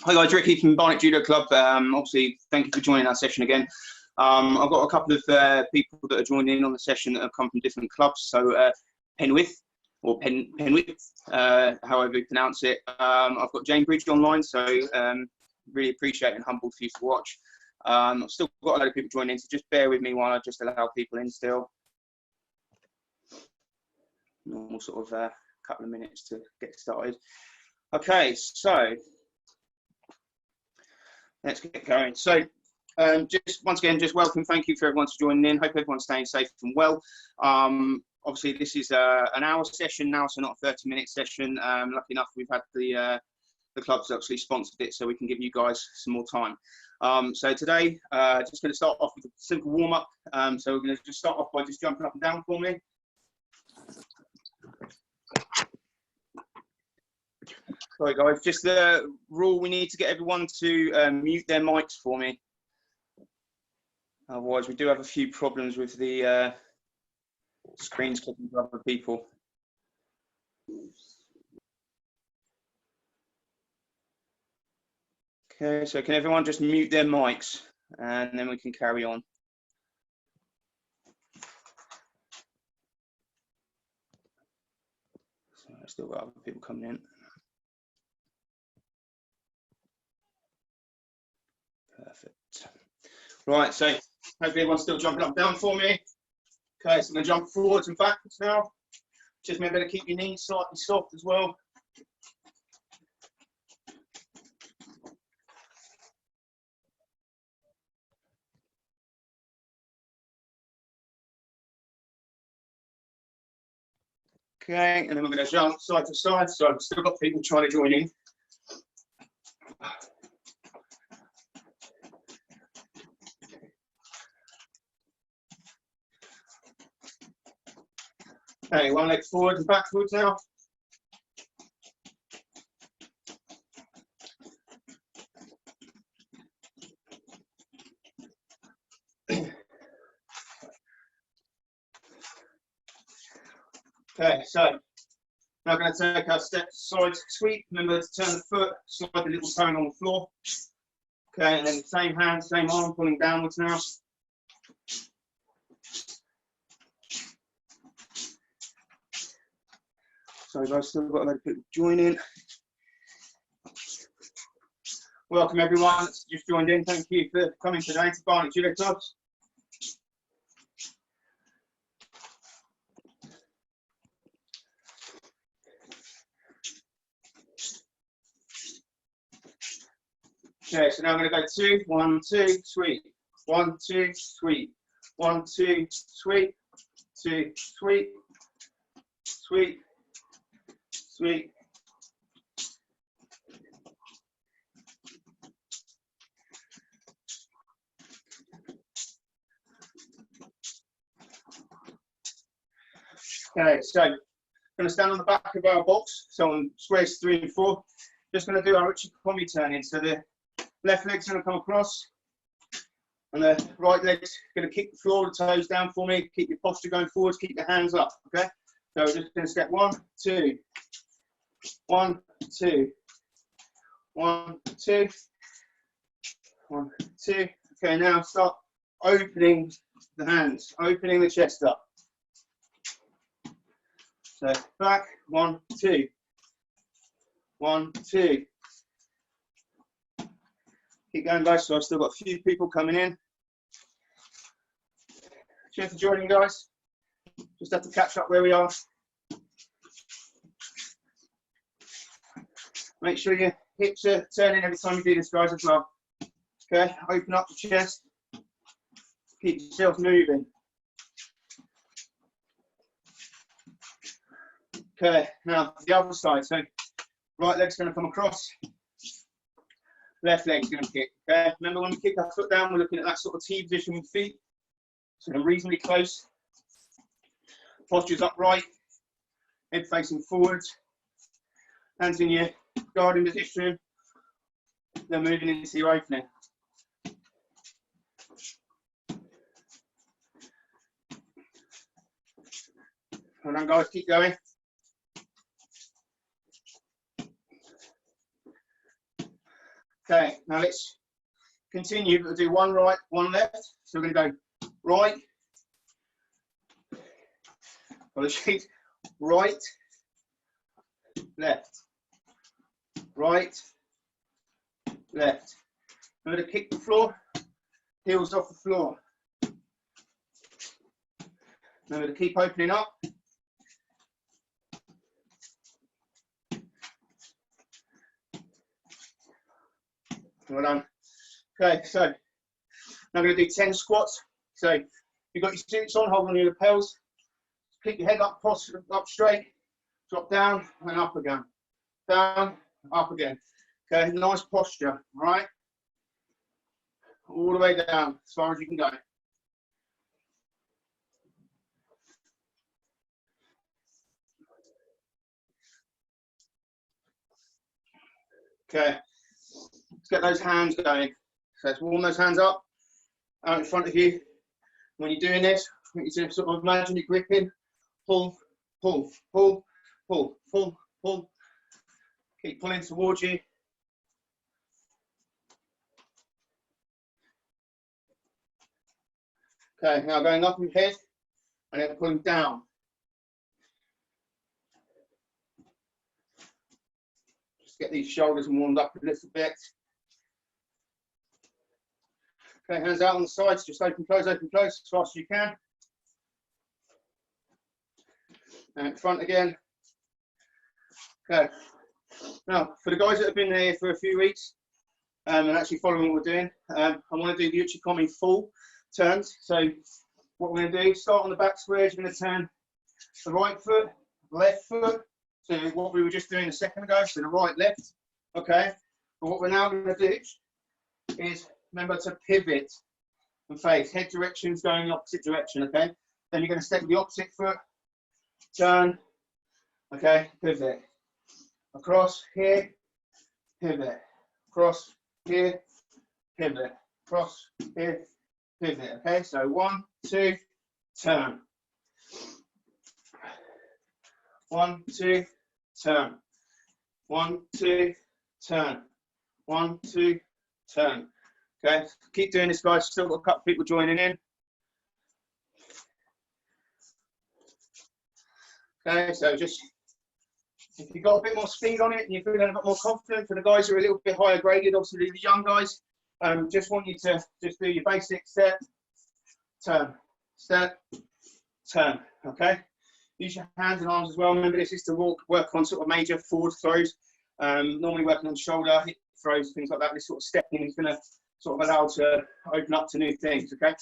Hi guys, Ricky from Barnet Judo Club. Obviously, thank you for joining our session again. I've got a couple of people that are joining in on the session that have come from different clubs. So Penwith, or Penwith, however you pronounce it. I've got Jane Bridge online, so really appreciate and humbled for you to watch. I've still got a lot of people joining in, so just bear with me while I just allow people in still. Normal sort of couple of minutes to get started. Okay, so let's get going. So just once again, just welcome. Thank you for everyone for joining in. Hope everyone's staying safe and well. Obviously, this is an hour session now, so not a 30-minute session. Lucky enough, we've had the clubs actually sponsored it, so we can give you guys some more time. So today, just going to start off with a simple warm-up. So we're going to just start off by just jumping up and down for me. Sorry guys, just the rule, we need to get everyone to mute their mics for me. Otherwise we do have a few problems with the screens clicking to other people. Okay, so can everyone just mute their mics and then we can carry on. So I've still got other people coming in. Perfect. Right, so hopefully everyone's still jumping up and down for me. Okay, so I'm going to jump forwards and backwards now. Just remember to keep your knees slightly soft as well. Okay, and then we're going to jump side to side. So I've still got people trying to join in. Okay, one leg forward and backwards now. Okay, so now I'm going to take our step side sweep. Remember to turn the foot, slide the little toe on the floor. Okay, and then the same hand, same arm, pulling downwards now. So guys, still got a lot of people joining. Welcome everyone that's just joined in. Thank you for coming today to Barnet Judo Clubs. Okay, so now I'm going to go 2, 1, 2, sweep, 1, 2, sweep, 1, 2, sweep, 2, sweep, sweep, sweep. Okay, so I'm going to stand on the back of our box, so on squares 3 and 4. Just going to do our Uchi turn in. So the left leg's going to come across, and the right leg's going to kick the floor, the toes down for me. Keep your posture going forwards, keep your hands up. Okay, so we're just going to step 1, 2, 1, 2, 1, 2, 1, 2. Okay, now start opening the hands, opening the chest up. So back, 1, 2, 1, 2. Keep going, guys. So I've still got a few people coming in. Cheers for joining, guys. Just have to catch up where we are. Make sure your hips are turning every time you do this, guys, as well. Okay, open up the chest. Keep yourself moving. Okay, now the other side. So right leg's going to come across. Left leg's going to kick. Okay, remember when we kick our foot down, we're looking at that sort of T position with feet. So they're reasonably close. Posture's upright. Head facing forwards. Hands in your guarding position. Then moving into your opening. Well done, guys. Keep going. Okay, now let's continue. We'll do one right, one left. So we're going to go right, apologies, right, left, right, left. I'm going to kick the floor, heels off the floor. I'm going to keep opening up. Well done. Okay, so now I'm going to do 10 squats. So you've got your suits on, hold on your lapels. Keep your head up, up straight, drop down and up again. Down, up again. Okay, nice posture, all right? All the way down, as far as you can go. Okay, let's get those hands going. So let's warm those hands up out in front of you. When you're doing this, you to sort of imagine you're gripping, pull, pull, pull, pull, pull, pull. Keep pulling towards you. Okay, now going up in head and then pulling down. Just get these shoulders warmed up a little bit. Okay, hands out on the sides, just open, close, as fast as you can. And front again. Okay. Now, for the guys that have been here for a few weeks and actually following what we're doing, I want to do the Uchi full turns. So what we're going to do, start on the back square, you're going to turn the right foot, left foot. So what we were just doing a second ago, so the right, left. Okay. But what we're now going to do is remember to pivot and face. Head direction's going the opposite direction, okay? Then you're going to step with the opposite foot, turn, okay, pivot. Across here, pivot. Across here, pivot. Across here, pivot, okay? So 1, 2, turn. 1, 2, turn. 1, 2, turn. 1, 2, turn. Okay, keep doing this, guys. Still got a couple of people joining in. Okay, so just if you've got a bit more speed on it and you're feeling a bit more confident, for the guys who are a little bit higher graded, obviously the young guys, just want you to just do your basic step, turn, turn. Okay, use your hands and arms as well. Remember, this is to work on sort of major forward throws. Normally working on shoulder, hip throws, things like that. This sort of stepping is going to sort of allow to open up to new things, okay?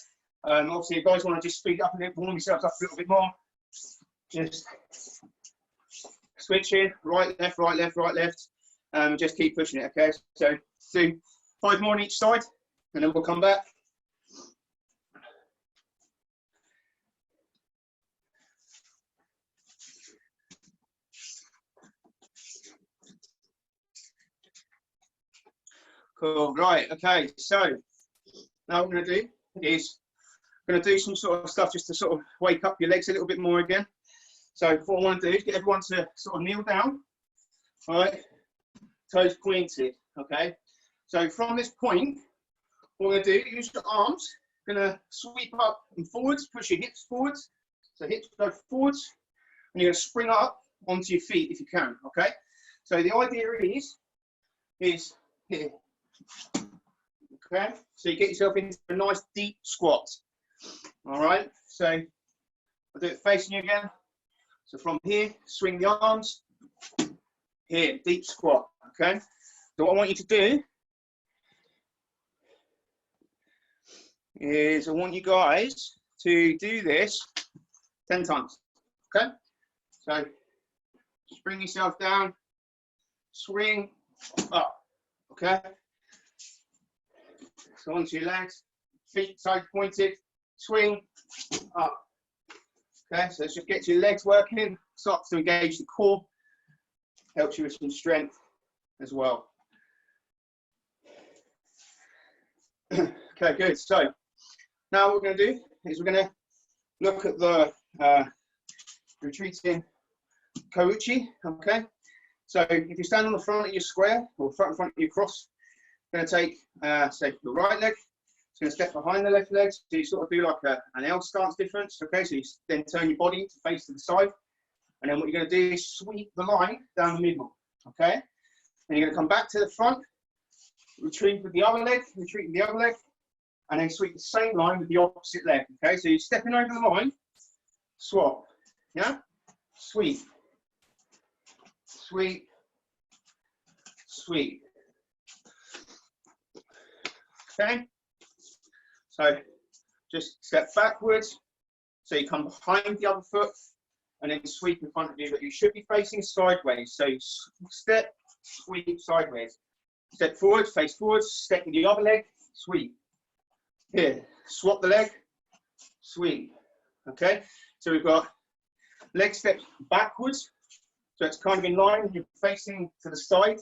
Obviously, if you guys want to just speed up a bit, warm yourselves up a little bit more, just switch in, right, left, right, left, right, left, just keep pushing it, okay? So do 5 more on each side, and then we'll come back. Cool, right, okay, so now what we're going to do is we're going to do some sort of stuff just to sort of wake up your legs a little bit more again. So what I want to do is get everyone to sort of kneel down, all right, toes pointed, okay? So from this point, what we're going to do, use your arms, going to sweep up and forwards, push your hips forwards, so hips go forwards, and you're going to spring up onto your feet if you can, okay? So the idea is here. Okay, so you get yourself into a nice deep squat. All right, so I'll do it facing you again. So from here, swing the arms. Here, deep squat. Okay, so what I want you to do is I want you guys to do this 10 times. Okay, so just bring yourself down, swing up. Okay. So onto your legs, feet side pointed, swing up. Okay, so let's just get your legs working, starts to engage the core, helps you with some strength as well. Okay, good. So now what we're going to do is we're going to look at the retreating Ko-Uchi. Okay, so if you stand on the front of your square or front of your cross, Going to take, say, the right leg. It's going to step behind the left leg. So you sort of do like an L stance difference. Okay, so you then turn your body to face to the side. And then what you're going to do is sweep the line down the middle. Okay, then you're going to come back to the front, retrieve with the other leg, retreat with the other leg, and then sweep the same line with the opposite leg. Okay, so you're stepping over the line, swap, yeah, sweep, sweep, sweep. Okay, so just step backwards, so you come behind the other foot, and then sweep in front of you, but you should be facing sideways. So step, sweep, sideways. Step forward, face forward, step with the other leg, sweep. Here, swap the leg, sweep. Okay, so we've got leg steps backwards, so it's kind of in line, you're facing to the side,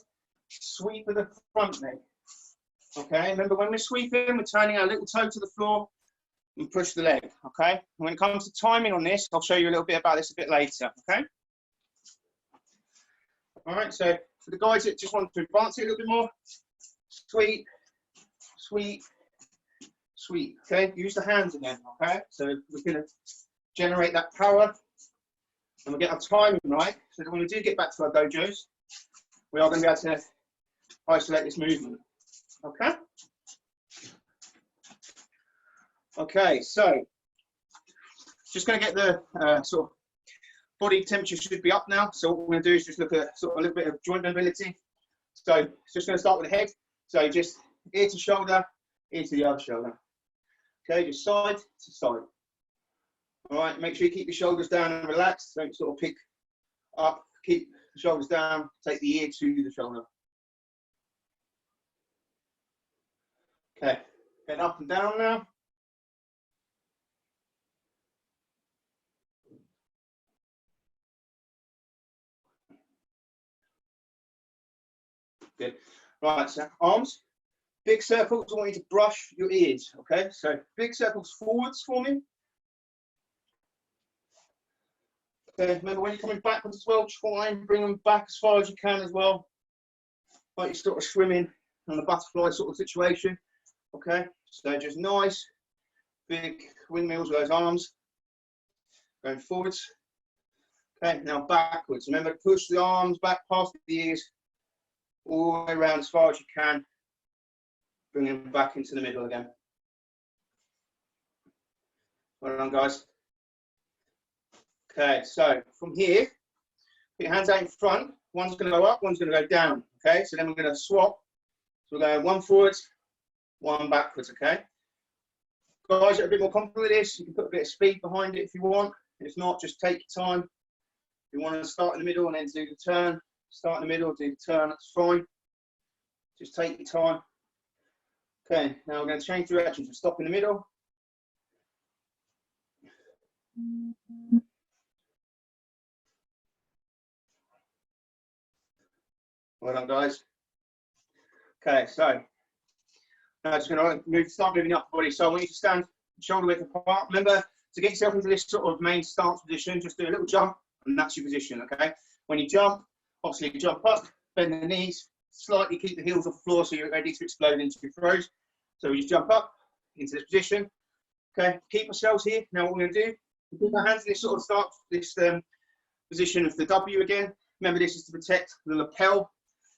sweep with the front leg. Okay, remember when we're sweeping, we're turning our little toe to the floor and push the leg. Okay, and when it comes to timing on this, I'll show you a little bit about this a bit later. Okay, all right, so for the guys that just want to advance it a little bit more, sweep, sweep, sweep. Okay, use the hands again. Okay, so we're going to generate that power and we get our timing right, so that when we do get back to our dojos, we are going to be able to isolate this movement. Okay. Okay, so just going to get the sort of body temperature should be up now. So what we're going to do is just look at sort of a little bit of joint mobility. So it's just going to start with the head. So just ear to shoulder, ear to the other shoulder. Okay, just side to side. All right, make sure you keep your shoulders down and relaxed. Don't sort of pick up, keep the shoulders down, take the ear to the shoulder. Okay, head up and down now. Good. Right, so arms, big circles. I want you to brush your ears. Okay, so big circles forwards for me. Okay, remember when you're coming backwards as well, try and bring them back as far as you can as well. Like you're sort of swimming on the butterfly sort of situation. Okay, so just nice, big windmills with those arms. Going forwards. Okay, now backwards. Remember to push the arms back past the ears, all the way around as far as you can. Bring them back into the middle again. Well done, guys. Okay, so from here, put your hands out in front. One's going to go up, one's going to go down. Okay, so then we're going to swap. So we're going one forwards, one backwards. Okay, guys that are a bit more comfortable with this, you can put a bit of speed behind it if you want. If not, just take your time. If you want to start in the middle and then do the turn, start in the middle, do the turn, that's fine. Just take your time. Okay, now we're going to change directions. We'll stop in the middle. Well done, guys. Okay, so now just going to start moving up the body. So I want you to stand shoulder width apart. Remember, to get yourself into this sort of main stance position, just do a little jump, and that's your position. Okay. When you jump, obviously you jump up, bend the knees, slightly keep the heels off the floor so you're ready to explode into your throws. So we just jump up into this position. Okay. Keep ourselves here. Now what we're going to do, keep our hands in this sort of start this position of the W again. Remember, this is to protect the lapel.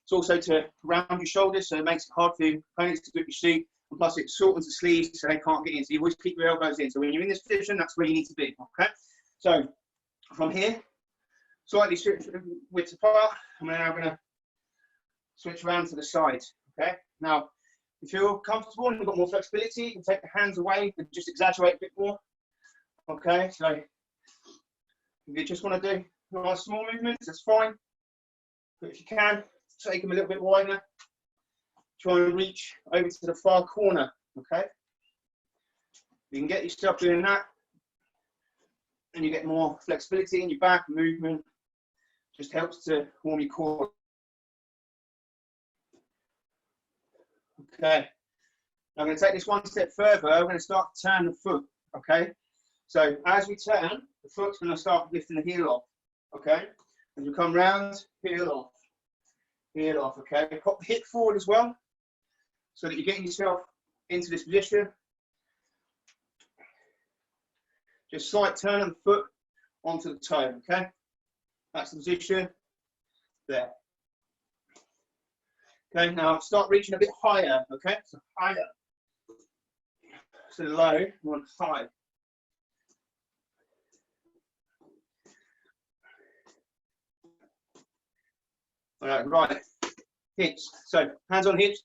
It's also to round your shoulders, so it makes it hard for your opponents to grip your seat. And plus, it shortens the sleeves so they can't get in. So you always keep your elbows in. So when you're in this position, that's where you need to be. Okay. So from here, slightly switch width apart, and we're now going to switch around to the side. Okay. Now, if you're comfortable and you've got more flexibility, you can take the hands away and just exaggerate a bit more. Okay. So if you just want to do nice small movements, that's fine. But if you can, take them a little bit wider. Try and reach over to the far corner, okay? You can get yourself doing that, and you get more flexibility in your back, movement. Just helps to warm your core. Okay, I'm going to take this one step further. I'm going to start to turn the foot, okay? So as we turn, the foot's going to start lifting the heel off, okay? As we come round, heel off, okay? Pop the hip forward as well. so that you're getting yourself into this position. Just slight turn of the foot onto the toe, okay? That's the position there. Okay, now start reaching a bit higher, okay? So higher. So low, one high. All right, right. Hips. So hands on hips.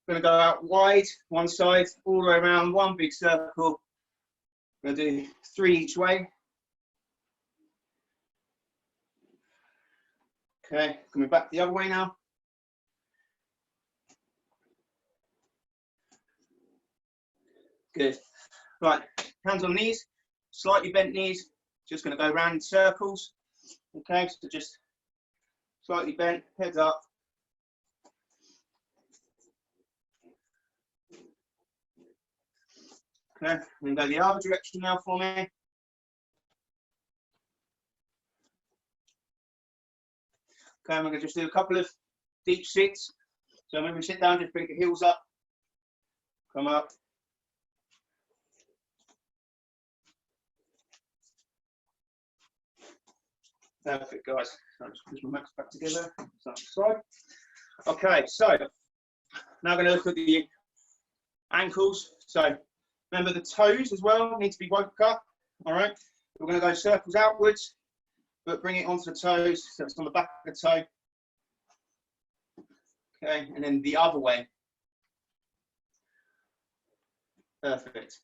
Going to go out wide, one side, all the way around, one big circle. Going to do 3 each way. Okay, coming back the other way now. Good. Right, hands on knees, slightly bent knees. Just going to go around in circles. Okay, so just slightly bent, heads up. Okay, and go the other direction now for me. Okay, I'm going to just do a couple of deep sits. So when we sit down, just bring the heels up, come up. Perfect, guys. So I'll just push my max back together. Side. Okay, so now I'm going to look at the ankles. So remember the toes as well need to be woke up. All right, we're going to go circles outwards, but bring it onto the toes, so it's on the back of the toe. Okay, and then the other way. Perfect.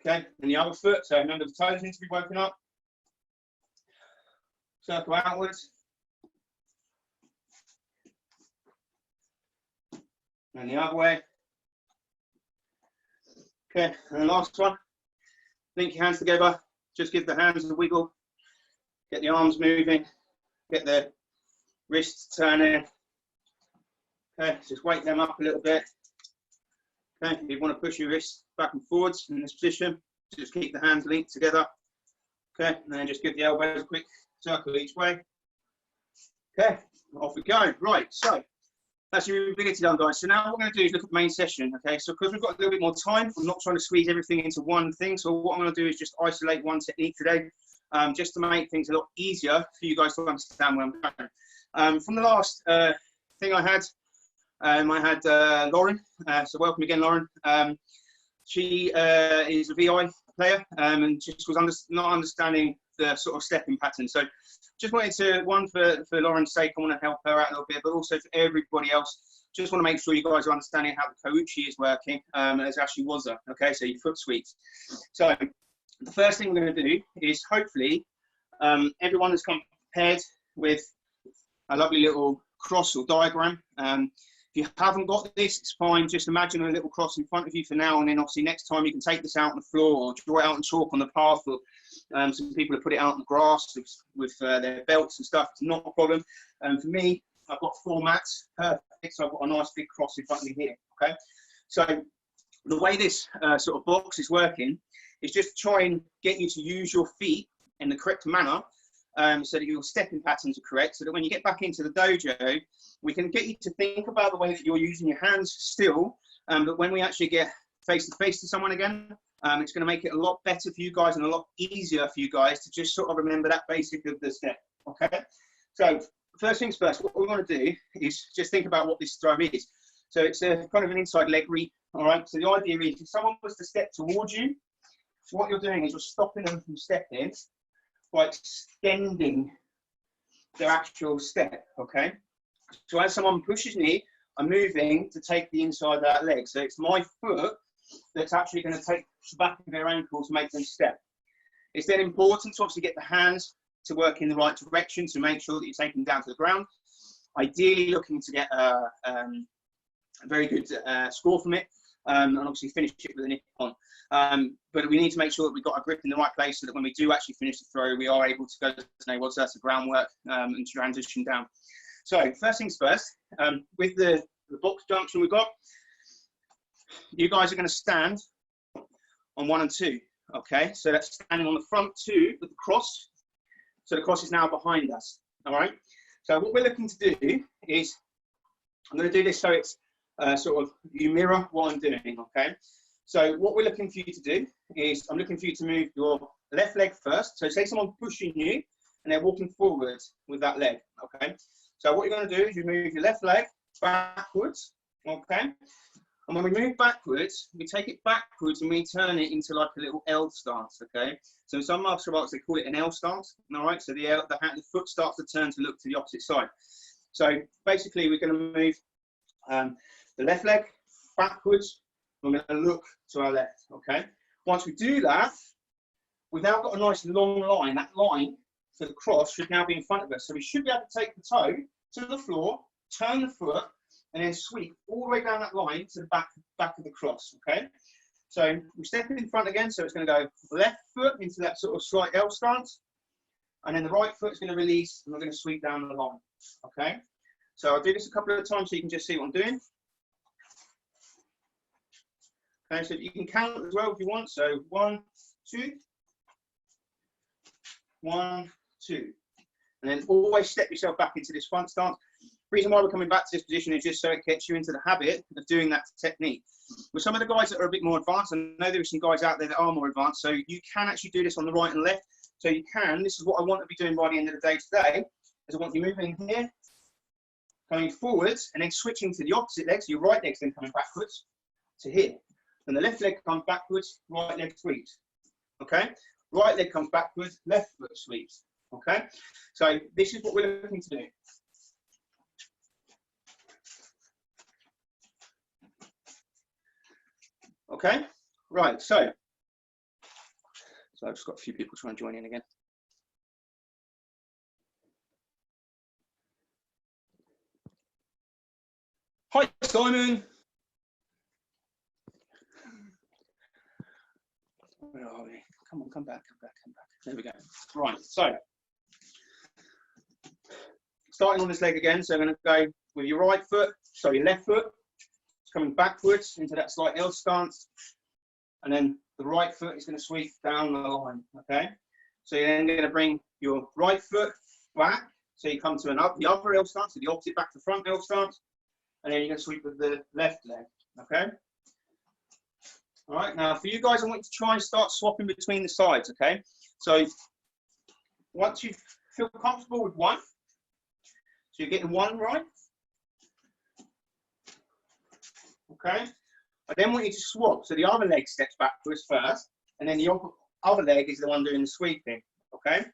Okay, and the other foot. So remember the toes need to be woken up. Circle outwards. And the other way. Okay, and the last one. Link your hands together. Just give the hands a wiggle. Get the arms moving. Get the wrists turning. Okay, just wake them up a little bit. Okay, if you want to push your wrists back and forwards in this position, just keep the hands linked together. Okay, and then just give the elbows a quick circle each way. Okay, off we go. Right, so that's your mobility done, guys. So now what we're going to do is look at the main session. Okay, so because we've got a little bit more time, I'm not trying to squeeze everything into one thing. So what I'm going to do is just isolate one technique today, just to make things a lot easier for you guys to understand where I'm going. From the last thing I had Lauren. So welcome again, Lauren. She is a VI player and just was not understanding the sort of stepping pattern. So just wanted to, one, for Lauren's sake, I want to help her out a little bit, but also for everybody else, just want to make sure you guys are understanding how the Ko-Uchi is working as Ashley was there. Okay, so your foot sweeps. So the first thing we're going to do is hopefully everyone has come prepared with a lovely little cross or diagram. If you haven't got this, it's fine. Just imagine a little cross in front of you for now, and then obviously next time you can take this out on the floor or draw it out in chalk on the path. Or some people have put it out on the grass with their belts and stuff. It's not a problem. For me, I've got 4 mats. Perfect. So I've got a nice big cross in front of me here. Okay. So the way this sort of box is working is just try and get you to use your feet in the correct manner. So that your stepping patterns are correct, so that when you get back into the dojo, we can get you to think about the way that you're using your hands still, but when we actually get face to face to someone again, it's going to make it a lot better for you guys and a lot easier for you guys to just sort of remember that basic of the step. Okay, so first things first, what we want to do is just think about what this throw is. So it's a kind of an inside leg reap. All right, so the idea is if someone was to step towards you, so what you're doing is you're stopping them from stepping by extending their actual step. Okay, so as someone pushes me, I'm moving to take the inside of that leg. So it's my foot that's actually going to take the back of their ankle to make them step. It's then important to obviously get the hands to work in the right direction to make sure that you're taking them down to the ground. Ideally looking to get a very good score from it, and obviously finish it with a nip on. But we need to make sure that we've got our grip in the right place so that when we do actually finish the throw, we are able to go to the groundwork and transition down. So first things first, with the box junction we've got, you guys are going to stand on 1 and 2. Okay, so that's standing on the front 2 with the cross. So the cross is now behind us. All right. So what we're looking to do is, I'm going to do this so it's you mirror what I'm doing, okay? So what we're looking for you to do is, I'm looking for you to move your left leg first. So say someone's pushing you and they're walking forward with that leg, okay? So what you're going to do is you move your left leg backwards, okay? And when we move backwards, we take it backwards and we turn it into like a little L stance, okay? So in some martial arts, they call it an L stance, all right? So the foot starts to turn to look to the opposite side. So basically, we're going to move the left leg backwards. We're going to look to our left, okay? Once we do that, we've now got a nice long line. That line for the cross should now be in front of us. So we should be able to take the toe to the floor, turn the foot, and then sweep all the way down that line to the back of the cross, okay? So we step in front again, so it's going to go left foot into that sort of slight L stance, and then the right foot is going to release, and we're going to sweep down the line, okay? So I'll do this a couple of times so you can just see what I'm doing. Okay, so you can count as well if you want. So 1, 2, 1, 2. And then always step yourself back into this front stance. The reason why we're coming back to this position is just so it gets you into the habit of doing that technique. With some of the guys that are a bit more advanced, I know there are some guys out there that are more advanced, so you can actually do this on the right and left. So you can, this is what I want to be doing by the end of the day today, is I want you moving here, going forwards, and then switching to the opposite leg, so your right leg's then coming backwards to here. And the left leg comes backwards, right leg sweeps, okay? Right leg comes backwards, left foot sweeps, okay? So this is what we're looking to do. Okay, right, so I've just got a few people trying to join in again. Hi, Simon. Where are we? Come on, come back. There we go. Right, so starting on this leg again. So I'm going to go with your right foot, so your left foot, coming backwards into that slight L stance, and then the right foot is going to sweep down the line, okay? So you're then going to bring your right foot back, so you come to the other L stance, so the opposite back to front L stance, and then you're going to sweep with the left leg, okay? All right, now for you guys, I want you to try and start swapping between the sides, okay? So once you feel comfortable with one, so you're getting one right, okay? I then want you to swap, so the other leg steps backwards first, and then the other leg is the one doing the sweeping, okay?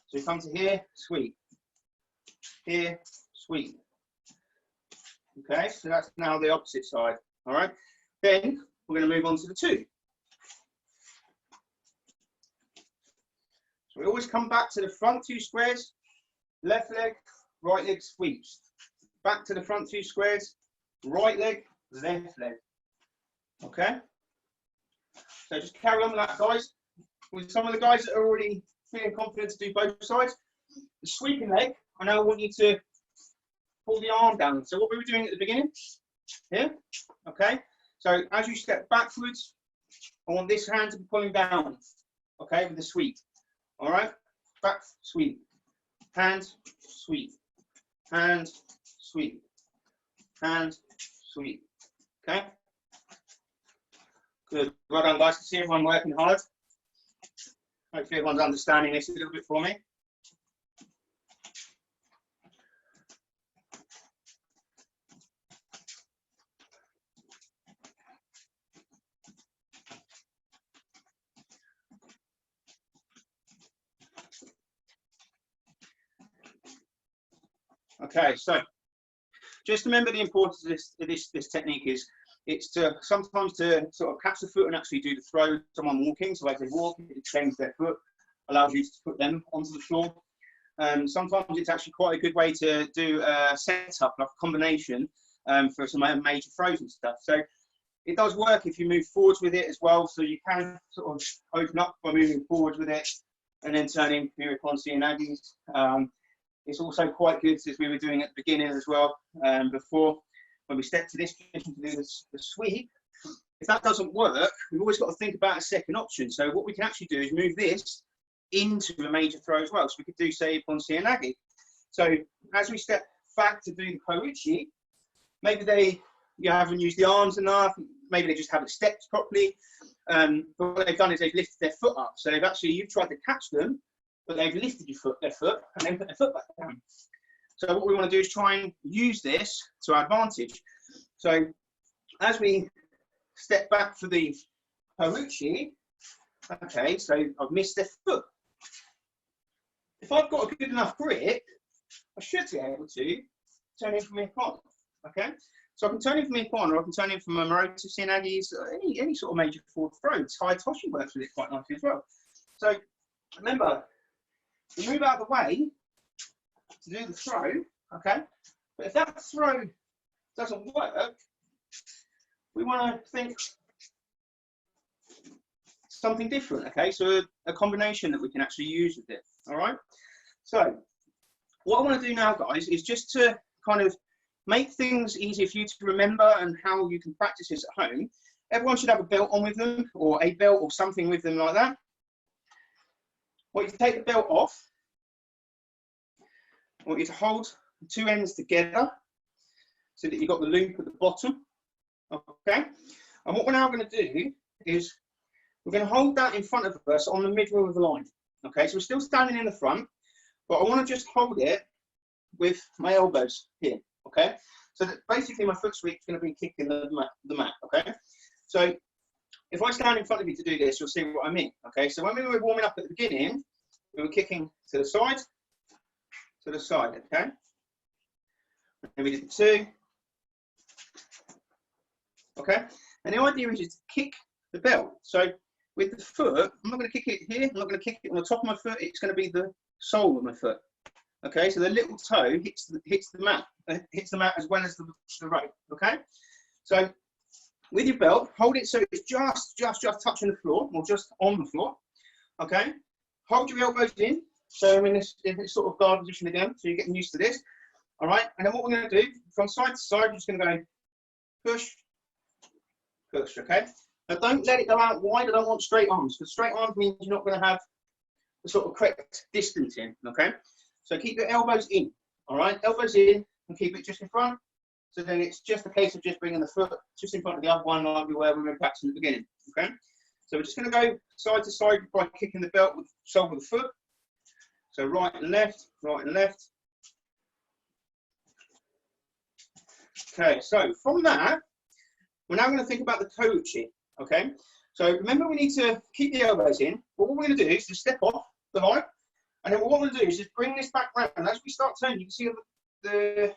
So you come to here, sweep, here, sweep, okay? So that's now the opposite side, all right? Then we're going to move on to the two. So we always come back to the front two squares, left leg, right leg sweeps. Back to the front two squares, right leg, left leg. Okay? So just carry on with that, guys. With some of the guys that are already feeling confident to do both sides, the sweeping leg, I now want you to pull the arm down. So what we were doing at the beginning, here, okay? So as you step backwards, I want this hand to be pulling down, okay, with the sweep. All right, back, sweep, hand, sweep, hand, sweep, hand, sweep, okay? Good, well done guys, I can see everyone working hard. Hopefully everyone's understanding this a little bit for me. Okay, so just remember the importance of this technique is it's to sometimes to sort of catch the foot and actually do the throw. Someone walking, so as they walk, it changes their foot, allows you to put them onto the floor. Sometimes it's actually quite a good way to do a setup, like a combination for some major throws and stuff. So it does work if you move forwards with it as well. So you can sort of open up by moving forwards with it and then turning Ko-Uchi and Agis. It's also quite good, as we were doing at the beginning as well, before, when we step to this position to do the sweep. If that doesn't work, we've always got to think about a second option. So what we can actually do is move this into a major throw as well. So we could do, say, Ponsi and Agi. So as we step back to do the Ko-Uchi, maybe they you haven't used the arms enough, maybe they just haven't stepped properly. But what they've done is they've lifted their foot up. So they've actually, you've tried to catch them, but they've lifted their foot, and then put their foot back down. So what we want to do is try and use this to our advantage. So as we step back for the Ko-Uchi, okay, so I've missed their foot. If I've got a good enough grip, I should be able to turn in from a corner, okay? So I can turn in from a corner, I can turn in from a Maroto Sinagis, any sort of major forward throw. Tai Toshi works with it quite nicely as well. So remember, we move out of the way to do the throw, okay? But if that throw doesn't work, we want to think something different, okay? So a combination that we can actually use with it, all right? So what I want to do now, guys, is just to kind of make things easier for you to remember and how you can practice this at home. Everyone should have a belt on with them, or a belt or something with them like that. I want you to take the belt off. I want you to hold the two ends together so that you've got the loop at the bottom, okay? And what we're now going to do is we're going to hold that in front of us on the middle of the line, okay? So we're still standing in the front, but I want to just hold it with my elbows here, okay? So that basically my foot sweep is going to be kicking the mat, okay? So if I stand in front of you to do this, you'll see what I mean, okay? So when we were warming up at the beginning, we were kicking to the side, okay? And we did the two, okay? And the idea is to kick the belt. So with the foot, I'm not going to kick it here, I'm not going to kick it on the top of my foot, it's going to be the sole of my foot. Okay, so the little toe hits the mat as well as the rope. Okay, so with your belt, hold it so it's just touching the floor, or just on the floor. Okay, hold your elbows in, so I'm in this sort of guard position again, so you're getting used to this. All right, and then what we're going to do from side to side, we're just going to go push, push. Okay, now don't let it go out wide. I don't want straight arms, because straight arms means you're not going to have the sort of correct distance in. Okay. So keep your elbows in, all right? Elbows in and keep it just in front. So then it's just a case of just bringing the foot just in front of the other one like we were practicing at the beginning, okay? So we're just going to go side to side by kicking the belt with the sole of the foot. So right and left, right and left. Okay, so from that, we're now going to think about the Ko-Uchi, okay? So remember we need to keep the elbows in. But what we're going to do is just step off the line. And then what we're going to do is just bring this back round. And as we start turning, you can see the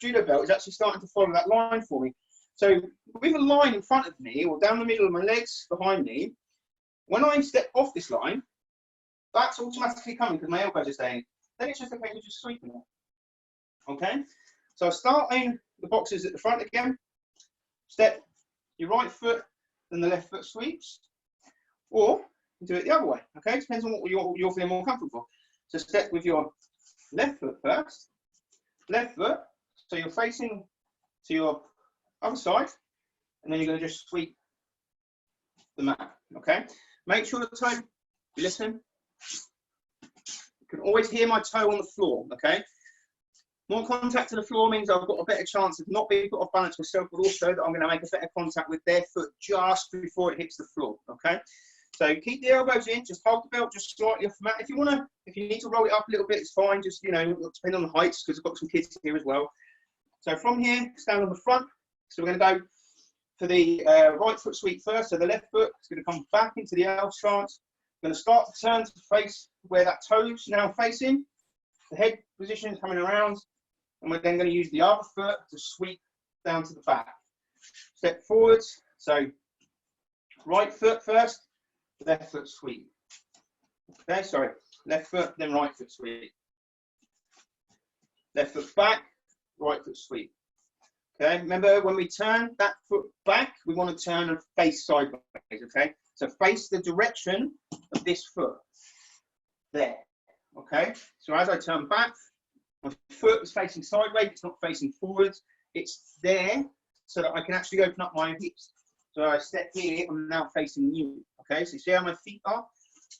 judo belt is actually starting to follow that line for me. So with a line in front of me, or down the middle of my legs behind me, when I step off this line, that's automatically coming because my elbows are staying. Then it's just a case of just sweeping it. Okay? So I start in the boxes at the front again. Step your right foot, then the left foot sweeps. Or do it the other way, okay? Depends on what you're feeling more comfortable for. So step with your left foot first, left foot, so you're facing to your other side, and then you're going to just sweep the mat, okay? Make sure the toe, listen, you can always hear my toe on the floor, okay? More contact to the floor means I've got a better chance of not being put off balance myself, but also that I'm going to make a better contact with their foot just before it hits the floor, okay? So keep the elbows in, just hold the belt just slightly off the mat. If you need to roll it up a little bit, it's fine. Just, you know, depending on the heights, because I've got some kids here as well. So from here, stand on the front. So we're going to go for the right foot sweep first. So the left foot is going to come back into the L stance. We're going to start to turn to face where that toe's now facing. The head position is coming around. And we're then going to use the other foot to sweep down to the back. Step forwards. So right foot first. Left foot sweep. Okay, sorry. Left foot, then right foot sweep. Left foot back, right foot sweep. Okay, remember when we turn that foot back, we want to turn and face sideways, okay? So face the direction of this foot. There. Okay, so as I turn back, my foot is facing sideways, it's not facing forwards. It's there so that I can actually open up my hips. So I step here, I'm now facing you. Okay, so you see how my feet are?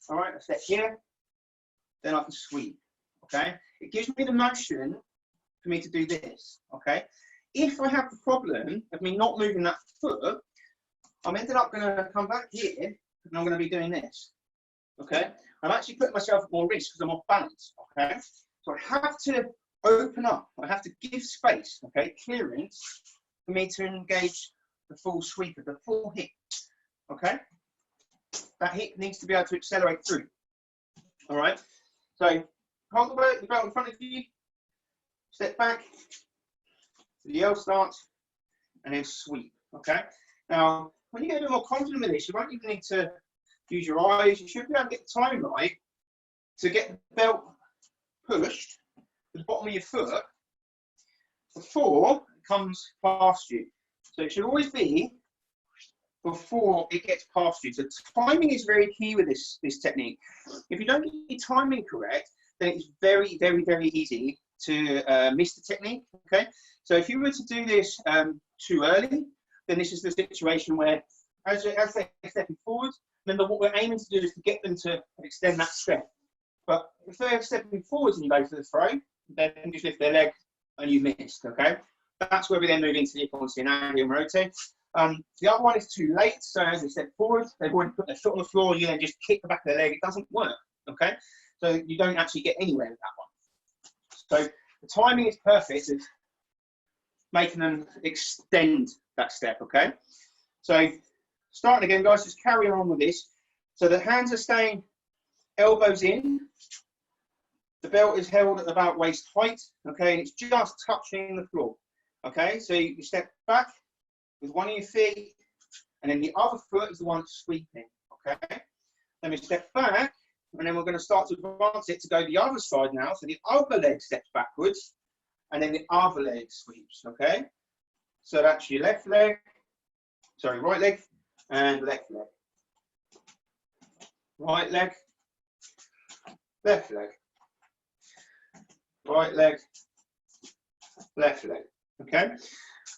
All right, I step here, then I can sweep. Okay, it gives me the motion for me to do this. Okay, If I have the problem of me not moving that foot, I'm ended up going to come back here and I'm going to be doing this. Okay, I'm actually putting myself at more risk because I'm off balance. Okay, so I have to open up. I have to give space. Okay, clearance for me to engage the full sweep of the full hip. Okay, that hip needs to be able to accelerate through. All right, so hold the belt in front of you, step back, the L starts, and then sweep. Okay, now when you get a bit more confident with this, you won't even need to use your eyes. You should be able to get the time right to get the belt pushed to the bottom of your foot before it comes past you. So it should always be before it gets past you. So timing is very key with this technique. If you don't get your timing correct, then it's very, very, very easy to miss the technique. Okay, so if you were to do this too early, then this is the situation where as they're stepping forward, remember what we're aiming to do is to get them to extend that step. But if they're stepping forwards and you go for the throw, they can just lift their leg and you missed. Okay, that's where we then move into the Ko-Uchi and rotate. The other one is too late. So as they step forward, they've already put their foot on the floor. You then just kick the back of their leg. It doesn't work. Okay, so you don't actually get anywhere with that one. So the timing is perfect of making them extend that step. Okay, so starting again, guys. Just carry on with this. So the hands are staying elbows in. The belt is held at about waist height. Okay, and it's just touching the floor. Okay, so you step back with one of your feet, and then the other foot is the one sweeping. Okay, then we step back, and then we're going to start to advance it to go the other side now. So the other leg steps backwards, and then the other leg sweeps. Okay, so that's your left leg, sorry, right leg, and left leg. Right leg, left leg. Right leg, left leg. Okay.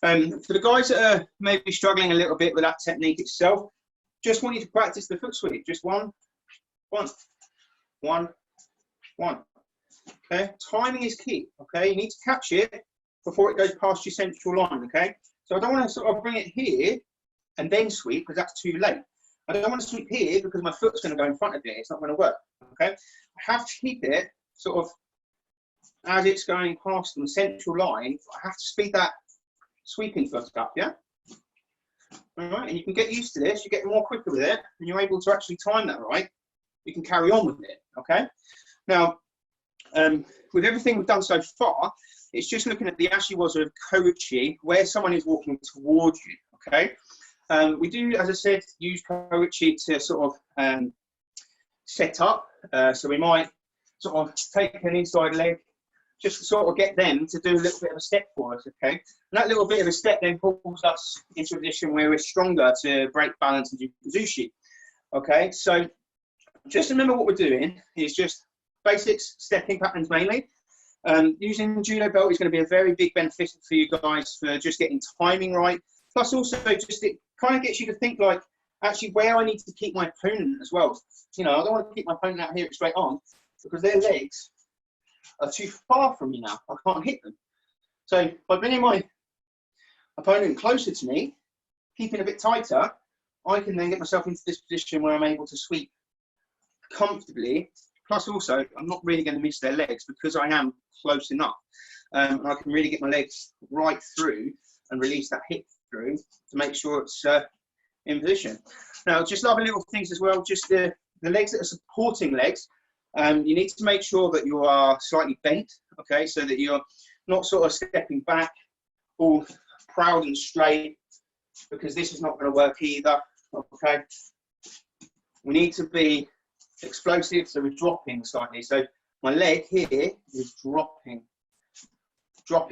For the guys that are maybe struggling a little bit with that technique itself, just want you to practice the foot sweep. Just one, one, one, one. Okay. Timing is key. Okay. You need to catch it before it goes past your central line. Okay. So I don't want to sort of bring it here and then sweep because that's too late. I don't want to sweep here because my foot's going to go in front of it. It's not going to work. Okay. I have to keep it sort of as it's going past the central line. I have to speed that sweeping foot up, yeah? All right, and you can get used to this. You get more quicker with it, and you're able to actually time that right. You can carry on with it, okay? Now, with everything we've done so far, it's just looking at the ashiwaza of Ko-Uchi, where someone is walking towards you, okay? We do, as I said, use Ko-Uchi to sort of set up. So we might sort of take an inside leg, just to sort of get them to do a little bit of a step for us, okay? And that little bit of a step then pulls us into a position where we're stronger to break balance and do Ko-Uchi, okay? So just remember what we're doing is just basics, stepping patterns mainly. Using Judo belt is going to be a very big benefit for you guys for just getting timing right. Plus also just it kind of gets you to think like, actually where I need to keep my opponent as well. You know, I don't want to keep my opponent out here straight on because their legs are too far from me now. I can't hit them. So by bringing my opponent closer to me, keeping a bit tighter, I can then get myself into this position where I'm able to sweep comfortably. Plus also, I'm not really going to miss their legs because I am close enough. And I can really get my legs right through and release that hip through to make sure it's in position. Now, just other little things as well, just the legs that are supporting legs. You need to make sure that you are slightly bent, okay, so that you're not sort of stepping back all proud and straight, because this is not going to work either, okay. We need to be explosive, so we're dropping slightly. So my leg here is dropping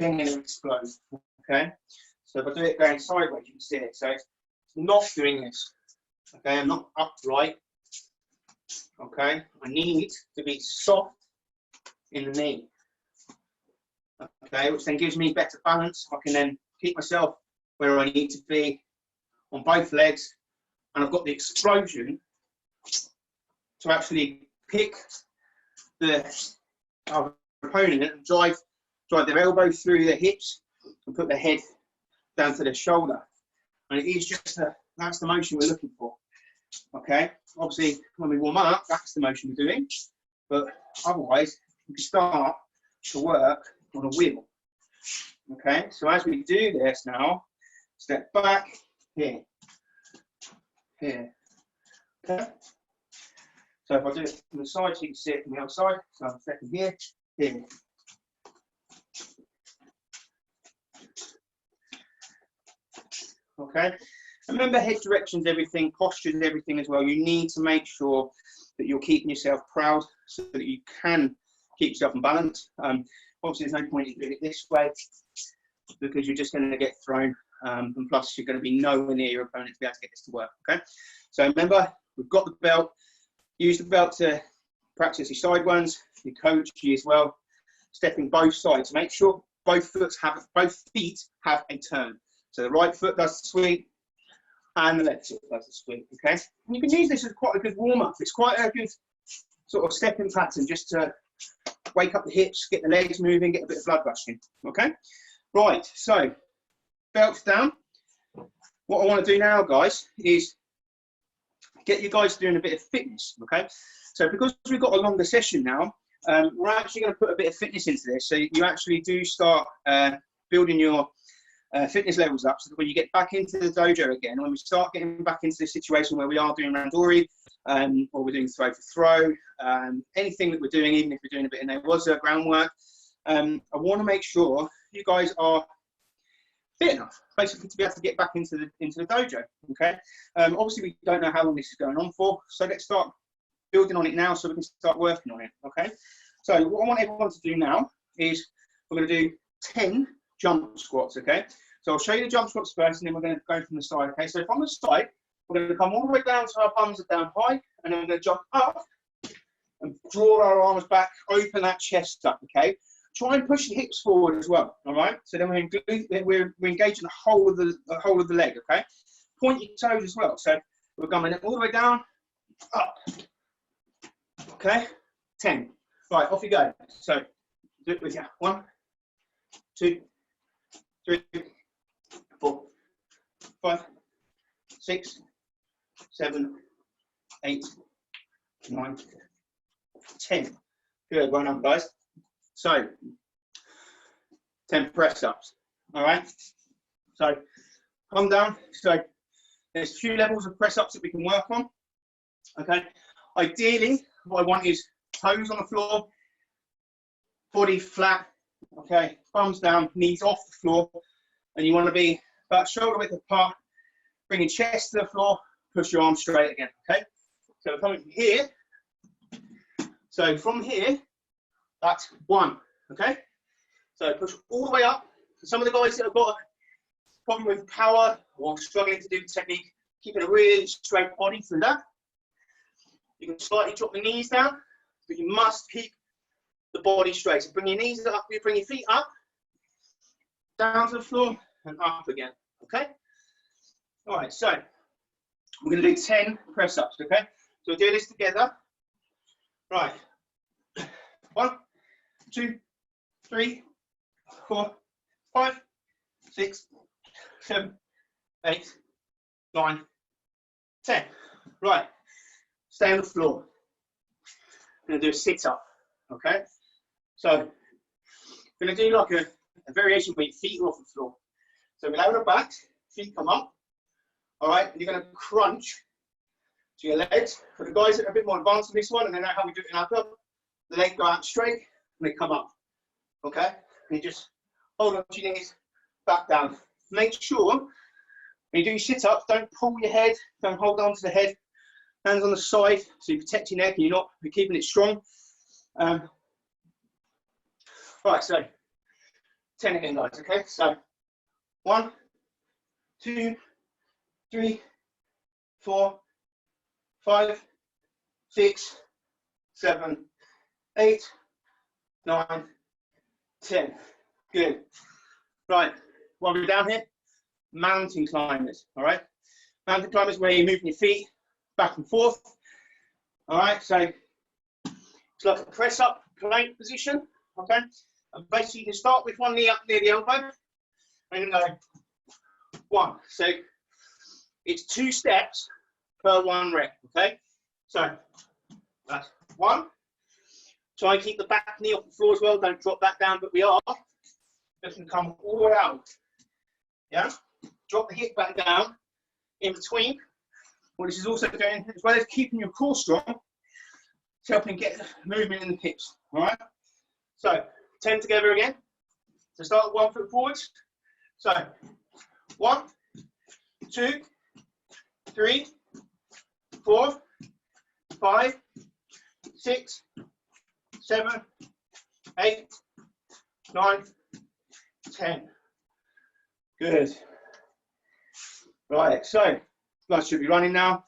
and it explodes, okay. So if I do it going sideways, you can see it. So it's not doing this, okay. I'm not upright. Okay, I need to be soft in the knee. Okay, which then gives me better balance. I can then keep myself where I need to be on both legs, and I've got the explosion to actually pick the opponent and drive their elbow through their hips and put their head down to their shoulder. And it is just that's the motion we're looking for. Okay, obviously when we warm up, that's the motion we're doing. But otherwise, we can start to work on a wheel. Okay, so as we do this now, step back, here, here. Okay, so if I do it from the side, so you can see it from the outside. So I'm stepping here, here. Okay, remember head directions, everything, postures, everything as well. You need to make sure that you're keeping yourself proud so that you can keep yourself in balance. Obviously, there's no point in doing it this way because you're just going to get thrown, and plus you're going to be nowhere near your opponent to be able to get this to work. Okay, so remember, we've got the belt. Use the belt to practice your side ones, your Ko-Uchi as well. Stepping both sides. Make sure both feet have a turn. So the right foot does the sweep, and the left foot does the sweep. Okay, and you can use this as quite a good warm up. It's quite a good sort of stepping pattern just to wake up the hips, get the legs moving, get a bit of blood rushing. Okay, right. So belts down. What I want to do now, guys, is get you guys doing a bit of fitness. Okay, so because we've got a longer session now, we're actually going to put a bit of fitness into this. So you actually do start building your fitness levels up, so that when you get back into the dojo again, when we start getting back into the situation where we are doing randori, or we're doing throw for throw, anything that we're doing, even if we're doing a bit in there was groundwork, I want to make sure you guys are fit enough, basically, to be able to get back into the dojo. Okay, obviously we don't know how long this is going on for, so let's start building on it now, so we can start working on it. Okay, so what I want everyone to do now is we're going to do 10 jump squats. Okay, so I'll show you the jump squats first, and then we're going to go from the side. Okay, so from the side, we're going to come all the way down so our bums are down high, and then we're going to jump up and draw our arms back, open that chest up. Okay, try and push the hips forward as well. All right, so then we're engaging the whole of the leg. Okay, point your toes as well. So we're coming all the way down, up. Okay, 10. Right, off you go. So do it with you. 1, 2, 3, 4, 5, 6, 7, 8, 9, 10. Good, well done, guys. So 10 press ups. All right. So come down. So there's a few levels of press ups that we can work on. Okay. Ideally, what I want is toes on the floor, body flat. Okay, thumbs down, knees off the floor, and you want to be about shoulder width apart, bring your chest to the floor, push your arms straight again. Okay, so we're coming from here. So from here, that's 1. Okay, so push all the way up. For some of the guys that have got a problem with power or struggling to do the technique, keeping a really straight body through that. You can slightly drop the knees down, but you must keep the body straight. So bring your knees up, you bring your feet up, down to the floor, and up again. Okay? All right, so we're going to do 10 press ups. Okay? So we'll do this together. Right. 1, 2, 3, 4, 5, 6, 7, 8, 9, 10. Right. Stay on the floor. I'm going to do a sit up. Okay, so I'm going to do like a variation where your feet are off the floor. So we'll the back, feet come up. All right, and you're going to crunch to your legs. For the guys that are a bit more advanced in this one, and they know how we do it in our club, the legs go out straight and they come up. Okay, and you just hold on to your knees, back down. Make sure when you do your sit up, don't pull your head, don't hold on to the head. Hands on the side, so you protect your neck and you're keeping it strong. Right, so 10 again, guys. Okay, so 1, 2, 3, 4, 5, 6, 7, 8, 9, 10. Good. Right, while we're down here, mountain climbers. All right, mountain climbers where you're moving your feet back and forth. All right, so it's like a press up plank position. Okay, and basically you can start with one knee up near the elbow, And go 1. So it's 2 steps per 1 rep, okay? So that's 1. Try and keep the back knee off the floor as well. Don't drop that down, but we are just going to come all the way out. Yeah? Drop the hip back down in between. What this is also doing, as well as keeping your core strong, it's helping get movement in the hips. All right? So 10 together again. So start with 1 foot forwards. So 1, 2, 3, 4, 5, 6, 7, 8, 9, 10. Good. Right, so blood should be running now.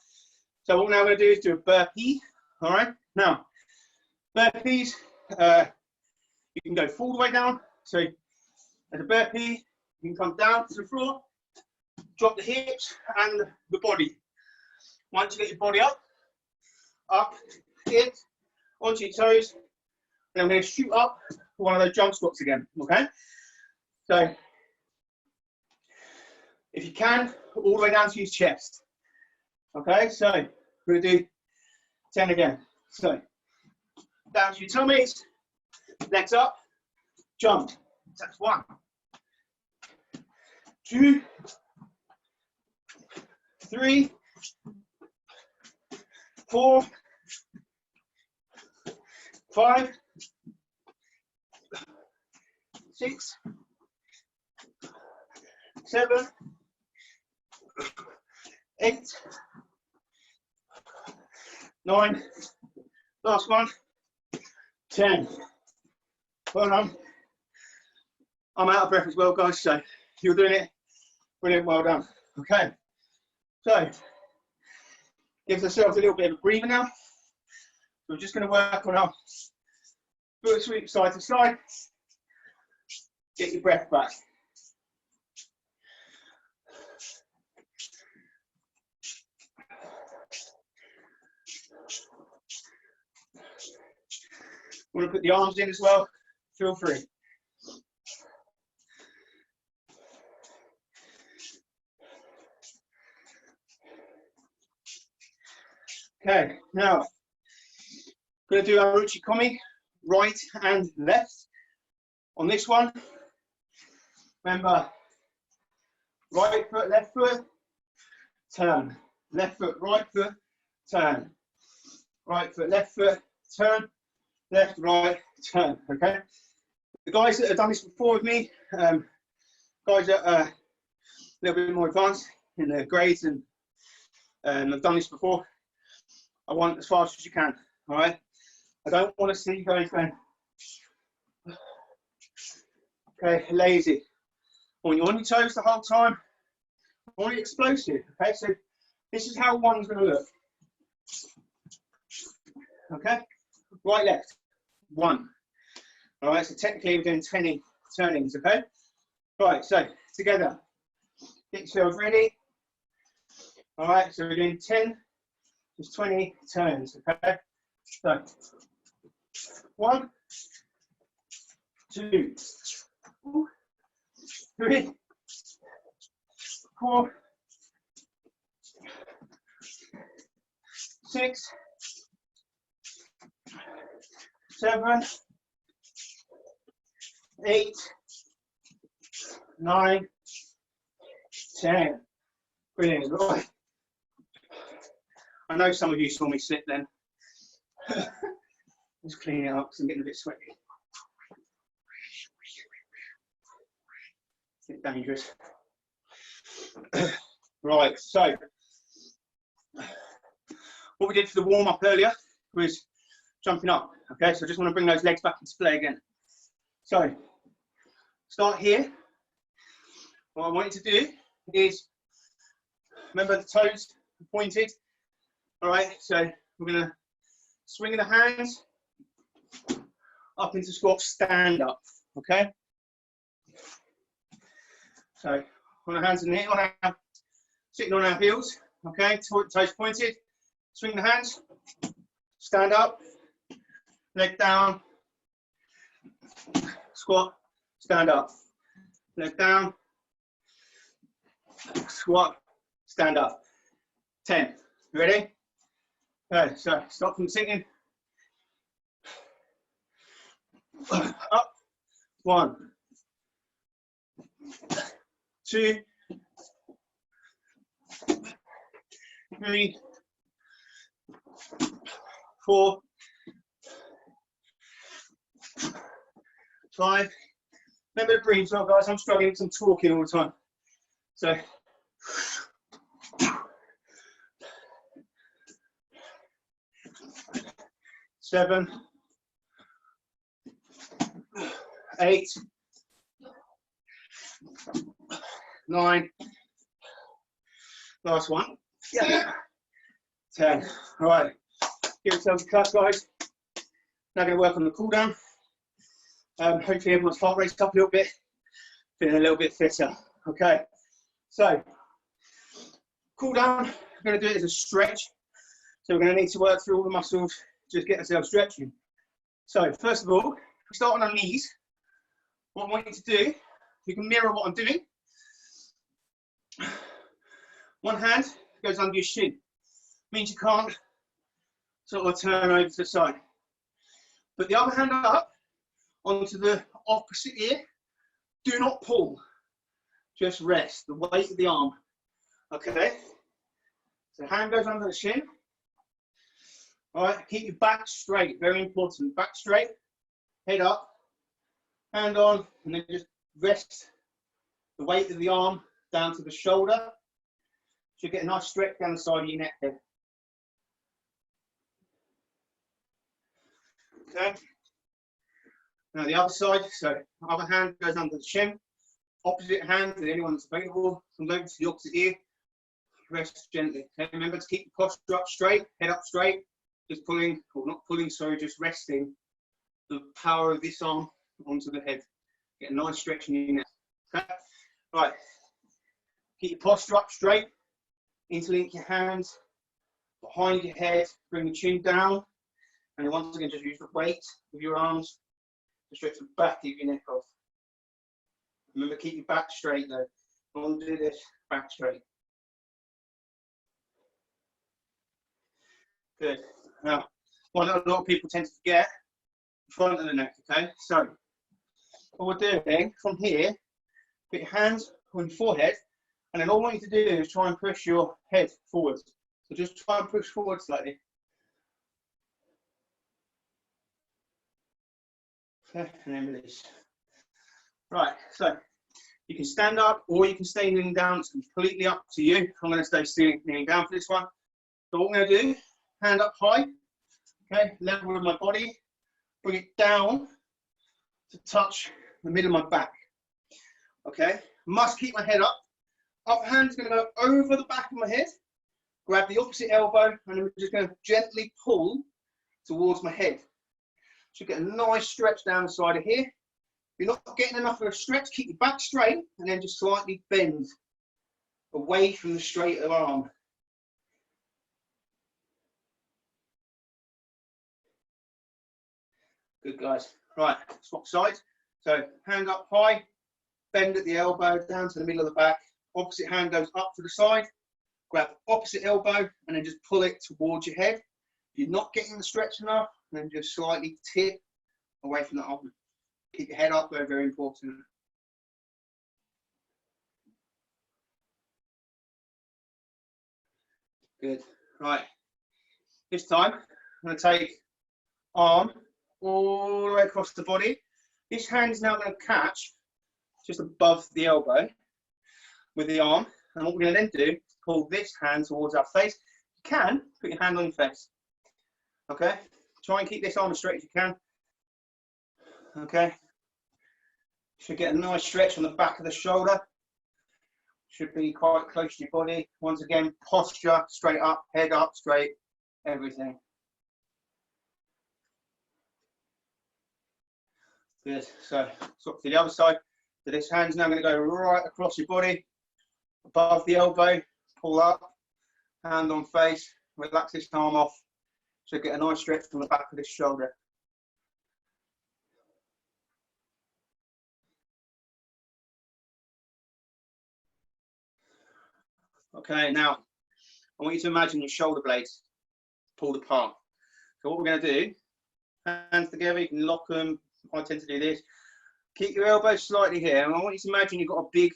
So what we're now going to do is do a burpee. All right. Now, burpees, you can go full the way down. So as a burpee, you can come down to the floor, drop the hips and the body. Once you get your body up, hit, onto your toes, and I'm going to shoot up for one of those jump squats again. Okay. So if you can, all the way down to your chest. Okay, so we're going to do 10 again. So down to your tummies, legs up, jump. That's 1, 2, 3, 4, 5, 6, 7, 8, 9, last one, 10. Well done. I'm out of breath as well, guys, so you're doing it brilliant, well done. Okay, so give ourselves a little bit of a breather now. We're just going to work on our foot sweep side to side. Get your breath back. Want to put the arms in as well? Feel free. Okay, now going to do our Ko-Uchi komi, right and left. On this one, remember, right foot, left foot, turn. Left foot, right foot, turn. Right foot, left foot, turn. Left, right, turn. Okay. The guys that have done this before with me, guys that are a little bit more advanced in their grades and have done this before, I want as fast as you can. All right. I don't want to see you guys going, okay, lazy. I want you on your toes the whole time. I want you explosive. Okay, so this is how one's going to look. Okay, right, left, 1. All right, so technically we're doing 10 turnings. Okay, right, so together, get yourselves ready. All right, so we're doing 10, just 20 turns. Okay, so 1, 2, 3, 4, 6, 7, 8, 9, 10. Brilliant. Right. I know some of you saw me slip then. Just clean it up because I'm getting a bit sweaty. It's a bit dangerous. Right, so what we did for the warm up earlier was jumping up. Okay, so I just want to bring those legs back into play again. So start here. What I want you to do is remember the toes pointed. All right, so we're going to swing the hands up into squat, stand up. Okay, so on our hands and knees, sitting on our heels. Okay, toes pointed. Swing the hands, stand up, leg down, squat, stand up, leg down, squat, stand up. 10. Ready? Okay, so stop from sitting. Up. 1, 2, 3, 4, 5. Remember to breathe as well, guys. I'm struggling because I'm talking all the time. So, 7, 8, 9. Last one. Yeah. 10. All right. Give yourselves a clap, guys. Now going to work on the cool down. Hopefully everyone's heart rate's up a little bit, feeling a little bit fitter. Okay. So, cool down. We're going to do it as a stretch. So we're going to need to work through all the muscles, just get ourselves stretching. So first of all, we start on our knees. What I want you to do, you can mirror what I'm doing. One hand goes under your shin. Means you can't sort of turn over to the side. Put the other hand up onto the opposite ear. Do not pull. Just rest. The weight of the arm. Okay? So hand goes under the shin. All right, keep your back straight. Very important. Back straight. Head up. Hand on. And then just rest the weight of the arm down to the shoulder. Should get a nice stretch down the side of your neck here. Okay. Now the other side, so other hand goes under the shin. Opposite hand, to anyone that's available, comes over to the opposite ear. Rest gently. Okay, remember to keep the posture up straight, head up straight. Just pulling, or not pulling, sorry, just resting the power of this arm onto the head. Get a nice stretch in your neck. Okay. Right. Keep your posture up straight. Interlink your hands behind your head. Bring the chin down. And then once again, just use the weight of your arms to stretch the back of your neck off. Remember, keep your back straight though. Don't do this, back straight. Good. Now, one that a lot of people tend to forget, the front of the neck, okay? So, what we're doing from here, put your hands on your forehead, and then all I want you to do is try and push your head forwards. So just try and push forward slightly. Okay, and then release. Right, so you can stand up or you can stay kneeling down. It's completely up to you. I'm going to stay kneeling down for this one. So what I'm going to do, hand up high, okay, level with my body, bring it down to touch the middle of my back. Okay, must keep my head up. Upper hand's going to go over the back of my head, grab the opposite elbow, and then we're just going to gently pull towards my head. Should get a nice stretch down the side of here. If you're not getting enough of a stretch, keep your back straight and then just slightly bend away from the straight arm. Good, guys. Right, swap sides. So hand up high, bend at the elbow down to the middle of the back. Opposite hand goes up to the side. Grab the opposite elbow and then just pull it towards your head. If you're not getting the stretch enough, then just slightly tip away from the arm. Keep your head up, very, very important. Good. Right. This time, I'm going to take arm all the way across the body. This hand is now going to catch just above the elbow with the arm. And what we're going to then do is pull this hand towards our face. You can put your hand on your face. Okay? Try and keep this arm as straight as you can. Okay? Should get a nice stretch on the back of the shoulder. Should be quite close to your body. Once again, posture, straight up, head up, straight, everything. Good. So, swap to the other side. So this hand's now going to go right across your body, above the elbow, pull up, hand on face, relax this arm off. Should get a nice stretch from the back of this shoulder. Okay, now I want you to imagine your shoulder blades pulled apart. So what we're going to do, hands together, you can lock them. I tend to do this. Keep your elbows slightly here, and I want you to imagine you've got a big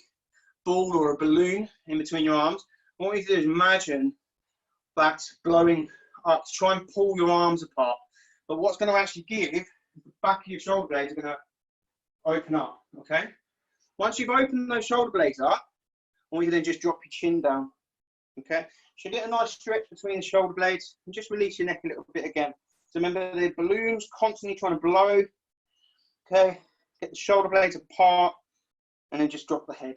ball or a balloon in between your arms. What I want you to do is imagine that blowing up to try and pull your arms apart. But what's going to actually give, the back of your shoulder blades are going to open up, okay? Once you've opened those shoulder blades up, I want you to then just drop your chin down, okay? So get a nice stretch between the shoulder blades and just release your neck a little bit again. So remember, the balloon's constantly trying to blow, okay? Get the shoulder blades apart and then just drop the head.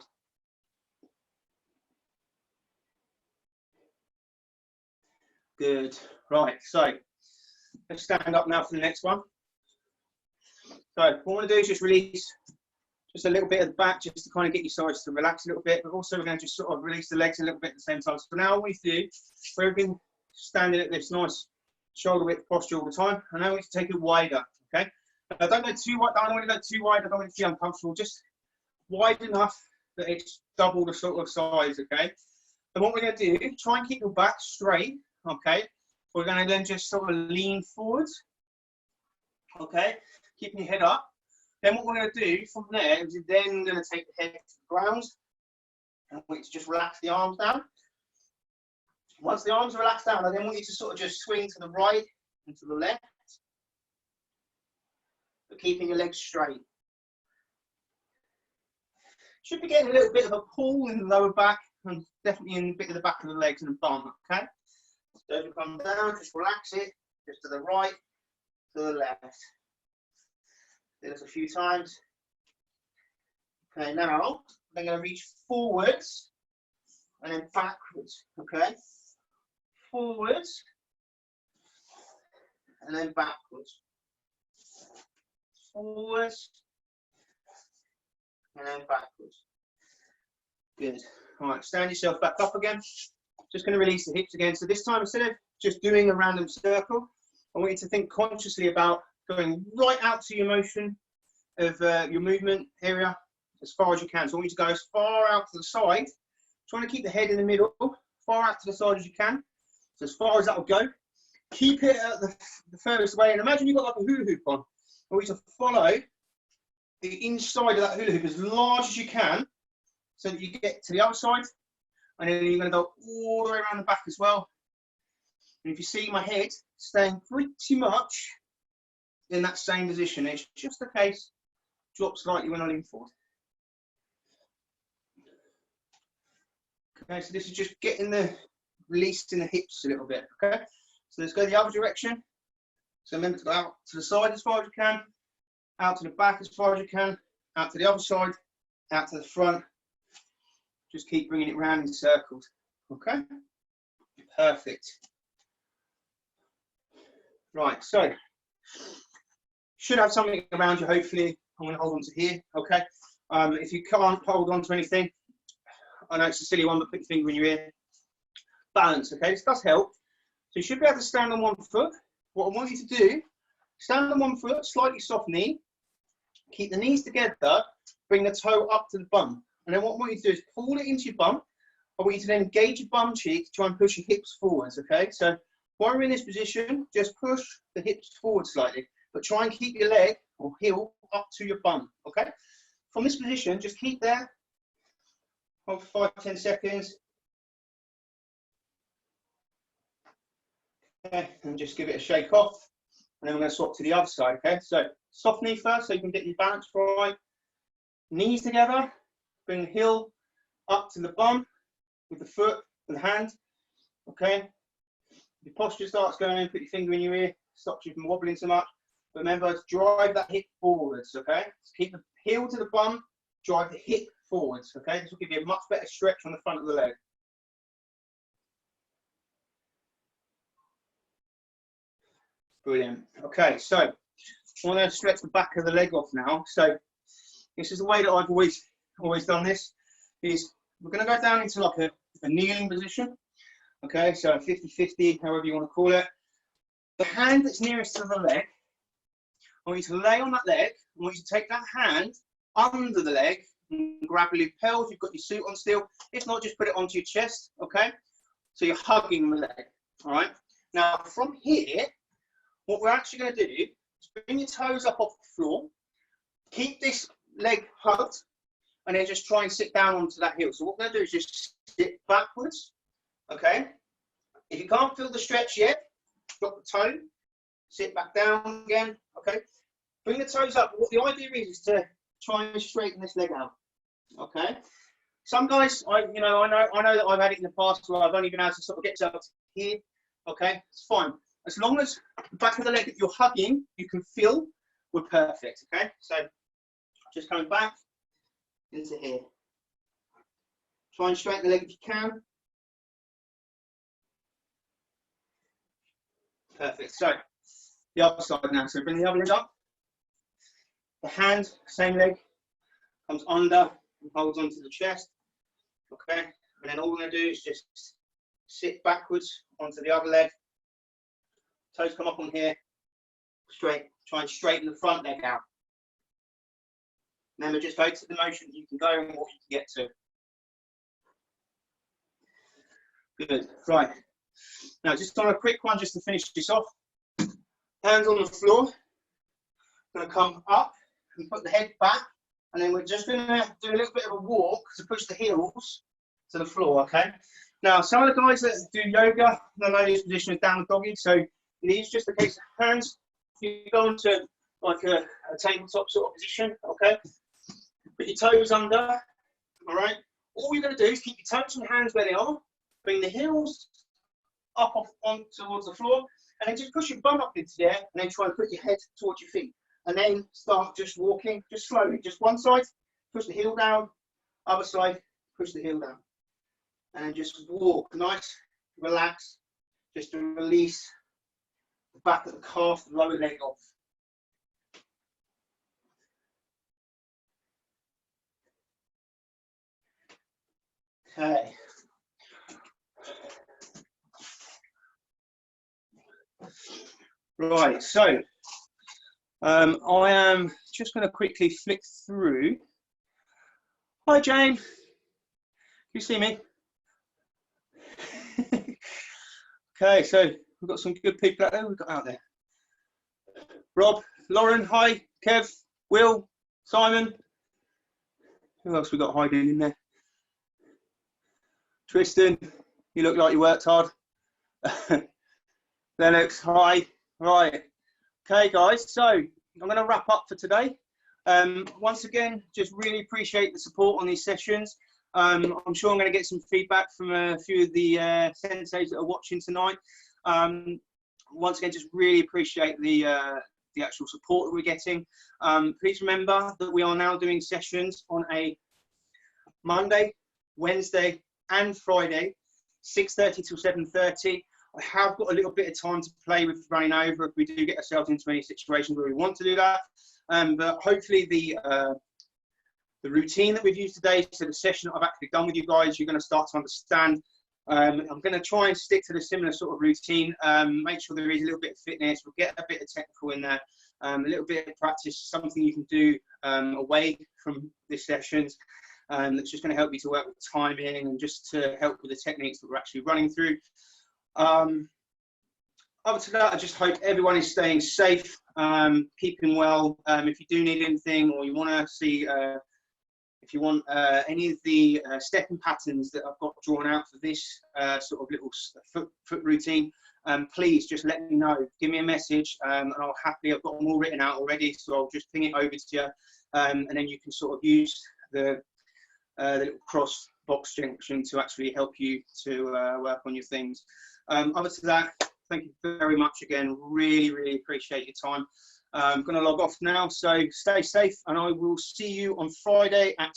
Good. Right, so let's stand up now for the next one. So what I want to do is just release just a little bit of the back, just to kind of get your sides to relax a little bit, but also we're going to just sort of release the legs a little bit at the same time. So now what we do, we've been standing at this nice shoulder width posture all the time, and now we need to take it wider, okay? Don't go too wide, I don't want to go too wide, I don't want it to be uncomfortable, just wide enough that it's double the sort of size, okay? And what we're going to do, try and keep your back straight, okay? We're going to then just sort of lean forwards, okay? Keeping your head up. Then what we're going to do from there is then going to take the head to the ground, and we just relax the arms down. Once the arms are relaxed down, I then want you to sort of just swing to the right and to the left, but keeping your legs straight. Should be getting a little bit of a pull in the lower back, and definitely in a bit of the back of the legs and the bum, okay? So as you come down, just relax it, just to the right, to the left. Do this a few times. Okay, now I'm going to reach forwards and then backwards, okay? Forwards and then backwards. Forwards and then backwards. Good. All right, stand yourself back up again. Just going to release the hips again. So this time, instead of just doing a random circle, I want you to think consciously about going right out to your motion of your movement area as far as you can. So I want you to go as far out to the side, trying to keep the head in the middle, far out to the side as you can. So as far as that will go. Keep it at the furthest away, and imagine you've got like a hula hoop on. I want you to follow the inside of that hula hoop as large as you can, so that you get to the other side, and then you're going to go all the way around the back as well. And if you see my head staying pretty much in that same position, it's just a case, drop slightly when I lean forward. Okay, so this is just getting the release in the hips a little bit, okay? So let's go the other direction. So remember to go out to the side as far as you can, out to the back as far as you can, out to the other side, out to the front. Just keep bringing it round in circles, okay? Perfect. Right, so should have something around you, hopefully. I'm going to hold on to here, okay? If you can't hold on to anything, I know it's a silly one, but put your finger in your ear. Balance, okay? This does help. So you should be able to stand on one foot. What I want you to do, stand on one foot, slightly soft knee, keep the knees together, bring the toe up to the bum. And then what I want you to do is pull it into your bum. I want you to then engage your bum cheek to try and push your hips forwards, okay? So while we're in this position, just push the hips forward slightly, but try and keep your leg or heel up to your bum, okay? From this position, just keep there. Hold for 5-10 seconds. Okay, and just give it a shake off. And then we're going to swap to the other side, okay? So soft knee first, so you can get your balance right. Knees together, bring the heel up to the bum with the foot, with the hand, okay? Your posture starts going, put your finger in your ear, stops you from wobbling so much. But remember to drive that hip forwards, okay? So keep the heel to the bum, drive the hip forwards, okay? This will give you a much better stretch on the front of the leg. Brilliant. Okay, so I want to stretch the back of the leg off now. So this is the way that I've always done this. Is we're going to go down into like a kneeling position. Okay, so 50-50, however you want to call it. The hand that's nearest to the leg, I want you to lay on that leg. I want you to take that hand under the leg and grab your lapels. You've got your suit on still. If not, just put it onto your chest, okay? So you're hugging the leg, all right? Now, from here, what we're actually going to do is bring your toes up off the floor, keep this leg hugged, and then just try and sit down onto that heel. So what we're going to do is just sit backwards, okay? If you can't feel the stretch yet, drop the toe, sit back down again, okay? Bring the toes up. What the idea is to try and straighten this leg out, okay? Some guys, I know that I've had it in the past where I've only been able to sort of get up to here, okay? It's fine. As long as the back of the leg that you're hugging, you can feel, we're perfect, okay? So just coming back into here. Try and straighten the leg if you can. Perfect. So the other side now. So bring the other leg up. The hand, same leg, comes under and holds onto the chest. Okay. And then all we're going to do is just sit backwards onto the other leg. Toes come up on here. Straight. Try and straighten the front leg out. Remember, just go to the motion you can go and what you can get to. Good. Right. Now, just on a quick one, just to finish this off. Hands on the floor. Going to come up and put the head back. And then we're just going to do a little bit of a walk to push the heels to the floor, okay? Now, some of the guys that do yoga, they know this position is down doggy. So it is just a case of hands. You go into like a tabletop sort of position, okay? Put your toes under, all right? All you're going to do is keep your toes and hands where they are. Bring the heels up on towards the floor, and then just push your bum up into the air, and then try and put your head towards your feet. And then start just walking, just slowly. Just one side, push the heel down. Other side, push the heel down. And then just walk, nice, relax, just to release the back of the calf, the lower leg off. Okay. Right, so I am just going to quickly flick through. Hi, Jane. Can you see me? Okay, so we've got some good people out there. We've got out there. Rob, Lauren, hi, Kev, Will, Simon. Who else we got hiding in there? Tristan, you look like you worked hard. Lennox, hi. Right. Okay, guys, so I'm going to wrap up for today. Once again, just really appreciate the support on these sessions. I'm sure I'm going to get some feedback from a few of the senseis that are watching tonight. Once again, just really appreciate the actual support that we're getting. Please remember that we are now doing sessions on a Monday, Wednesday, and Friday, 6:30 till 7:30. I have got a little bit of time to play with running over if we do get ourselves into any situations where we want to do that. But hopefully the routine that we've used today, so the session that I've actually done with you guys, you're going to start to understand. I'm going to try and stick to the similar sort of routine, make sure there is a little bit of fitness, we'll get a bit of technical in there, a little bit of practice, something you can do away from these sessions. That's just going to help you to work with timing and just to help with the techniques that we're actually running through. Other to that, I just hope everyone is staying safe, keeping well. If you do need anything, or you want to see, if you want any of the stepping patterns that I've got drawn out for this sort of little foot routine, please just let me know. Give me a message, and I'll happily, I've got them all written out already, so I'll just ping it over to you, and then you can sort of use the little cross box junction to actually help you to work on your things. Other to that, thank you very much again. Really, really appreciate your time. I'm going to log off now, so stay safe, and I will see you on Friday at